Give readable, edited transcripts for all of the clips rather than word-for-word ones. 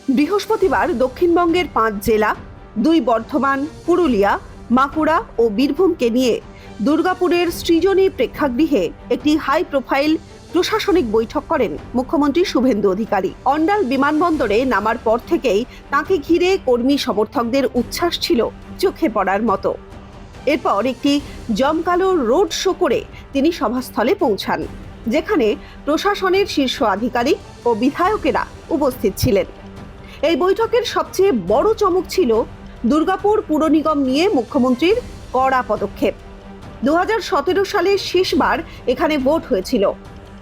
বৃহস্পতিবার দক্ষিণবঙ্গের 5 জেলা, 2 বর্ধমান, পুরুলিয়া, বাঁকুড়া ও বীরভূমকে নিয়ে দুর্গাপুরের সৃজনী প্রেক্ষাগৃহে একটি হাই প্রোফাইল প্রশাসনিক বৈঠক করেন মুখ্যমন্ত্রী শুভেন্দু অধিকারী। অন্ডাল বিমানবন্দরে নামার পর থেকেই তাঁকে ঘিরে কর্মী সমর্থকদের উচ্ছ্বাস ছিল চোখে পড়ার মতো। এরপর একটি জমকালো রোড শো করে তিনি সভাস্থলে পৌঁছান, যেখানে প্রশাসনের শীর্ষ আধিকারিক ও বিধায়কেরা উপস্থিত ছিলেন। এই বৈঠকের সবচেয়ে বড় চমক ছিল দুর্গাপুর পুর নিগম নিয়ে মুখ্যমন্ত্রীর কড়া পদক্ষেপ। 2017 সালে শেষবার এখানে ভোট হয়েছিল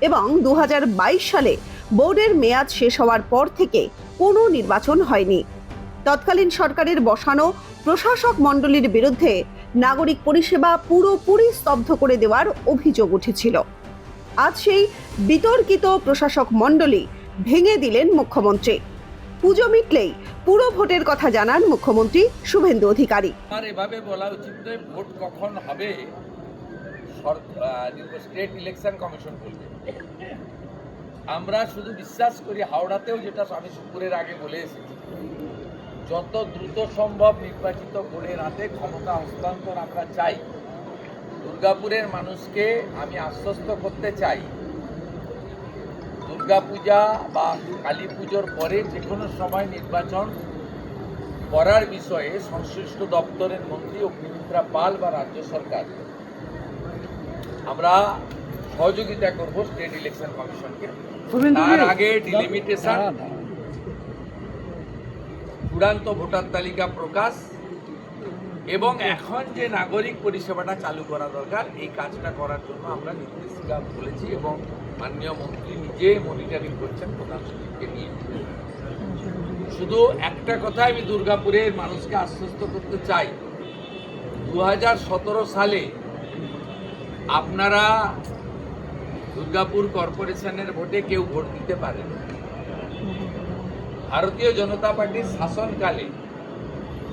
এবং 2022 সালে বোর্ডের মেয়াদ শেষ হওয়ার পর থেকে কোনো নির্বাচন হয়নি। তৎকালীন সরকারের বসানো প্রশাসক মণ্ডলীর বিরুদ্ধে নাগরিক পরিষেবা পুরোপুরি স্তব্ধ করে দেওয়ার অভিযোগ উঠেছিল। আজ সেই বিতর্কিত প্রশাসক মণ্ডলী ভেঙে দিলেন মুখ্যমন্ত্রী। পুজো মিটলেই পুরো ভোটের কথা জানান মুখ্যমন্ত্রী শুভেন্দু অধিকারী। আমার এভাবে বলা উচিত যে ভোট কখন হবে স্টেট ইলেকশন কমিশন বলবে। আমরা শুধু বিশ্বাস করি, হাওড়াতেও যেটা আমি শুক্রের আগে বলে এসেছি, যত দ্রুত সম্ভব নির্বাচিত বোর্ডের হাতে ক্ষমতা হস্তান্তর আমরা চাই। দুর্গাপুরের মানুষকে আমি আশ্বস্ত করতে চাই, দুর্গাপূজা বা কালী পুজোর পরে যে কোনো সময় নির্বাচন করার বিষয়ে সংশ্লিষ্ট দপ্তরের মন্ত্রী অগ্নিমিত্রা পাল বা রাজ্য সরকার আমরা সহযোগিতা করব স্টেট ইলেকশন কমিশনকে। তার আগে ডিলিমিটেশন, চূড়ান্ত ভোটার তালিকা প্রকাশ এবং এখন যে নাগরিক পরিষেবাটা চালু করা দরকার, এই কাজটা করার জন্য আমরা নির্দেশিকা বলেছি এবং মাননীয় মন্ত্রী নিজে মনিটরিং করছেন প্রধান সচিবকে নিয়ে। শুধু একটা কথা আমি দুর্গাপুরের মানুষকে আশ্বস্ত করতে চাই, 2017 সালে আপনারা দুর্গাপুর কর্পোরেশনের ভোটে কেউ ভোট দিতে পারেন। ভারতীয় জনতা পার্টির শাসনকালে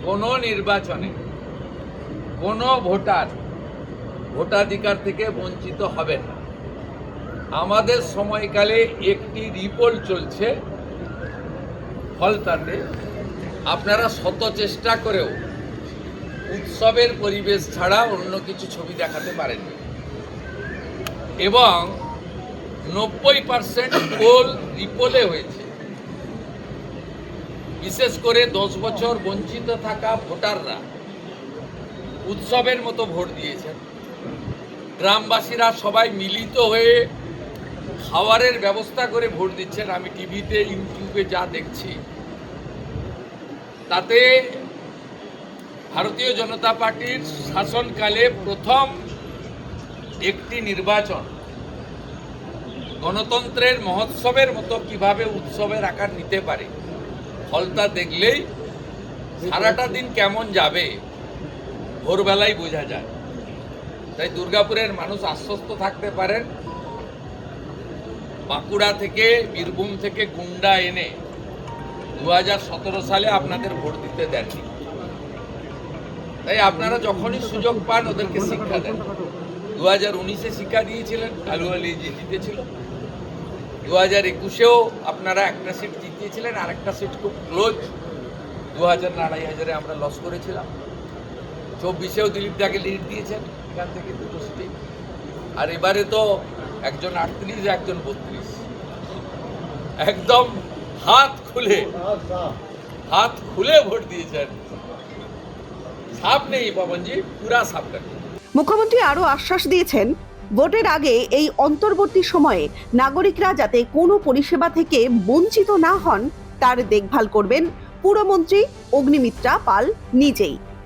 কোনো নির্বাচনে কোনো ভোটার ভোটাধিকার থেকে বঞ্চিত হবেন না। আমাদের সময়কালে একটি রিপোল চলছে, ফলতাতে আপনারা শত চেষ্টা করেও উৎসবের পরিবেশ ছাড়া অন্য কিছু ছবি দেখাতে পারেননি এবং 90% পোল রিপোলে হয়েছে। বিশেষ করে 10 বছর বঞ্চিত থাকা ভোটাররা উৎসবের মতো ভোট দিয়েছেন। গ্রামবাসীরা সবাই মিলিত হয়ে খাবারের ব্যবস্থা করে ভোট দিচ্ছেন। আমি টিভিতে, ইউটিউবে যা দেখছি, তাতে ভারতীয় জনতা পার্টির শাসনকালে প্রথম একটি নির্বাচন গণতন্ত্রের মহোৎসবের মতো কিভাবে উৎসবের আকার নিতে পারে, ফলটা দেখলেই সারাটা দিন কেমন যাবে ভোরবেলায় বোঝা যায়। তাই দুর্গাপুরের মানুষ আশ্বস্ত থাকতে পারেন, বাঁকুড়া থেকে, বীরভূম থেকে গুন্ডা এনে 2017 সালে আপনাদের ভোট দিতে দেননি। তাই আপনারা যখনই সুযোগ পান ওদেরকে শিক্ষা দেন। 2019-এ শিক্ষা দিয়েছিলেন, কালুয়ালি জিতেছিল। 2021-এও আপনারা একটা সিট জিতিয়েছিলেন, আর একটা সিট খুব ক্লোজ 2000-2500-এ আমরা লস করেছিলাম। 24-এও দিলীপ দাকে লিড দিয়েছেন এখান থেকে 2টো সিটে। আর এবারে তো একজন 38, একজন 32, একদম হাত খুলে ভোট দিয়েছেন। সাপ নেই পবনজি, পুরা সাপ কাটে। মুখ্যমন্ত্রী আরও আশ্বাস দিয়েছেন, ভোটের আগে এই অন্তর্বর্তী সময়ে নাগরিকরা যাতে কোনো পরিষেবা থেকে বঞ্চিত না হন তার দেখভাল করবেন পুরমন্ত্রী অগ্নিমিত্রা পাল নিজেই।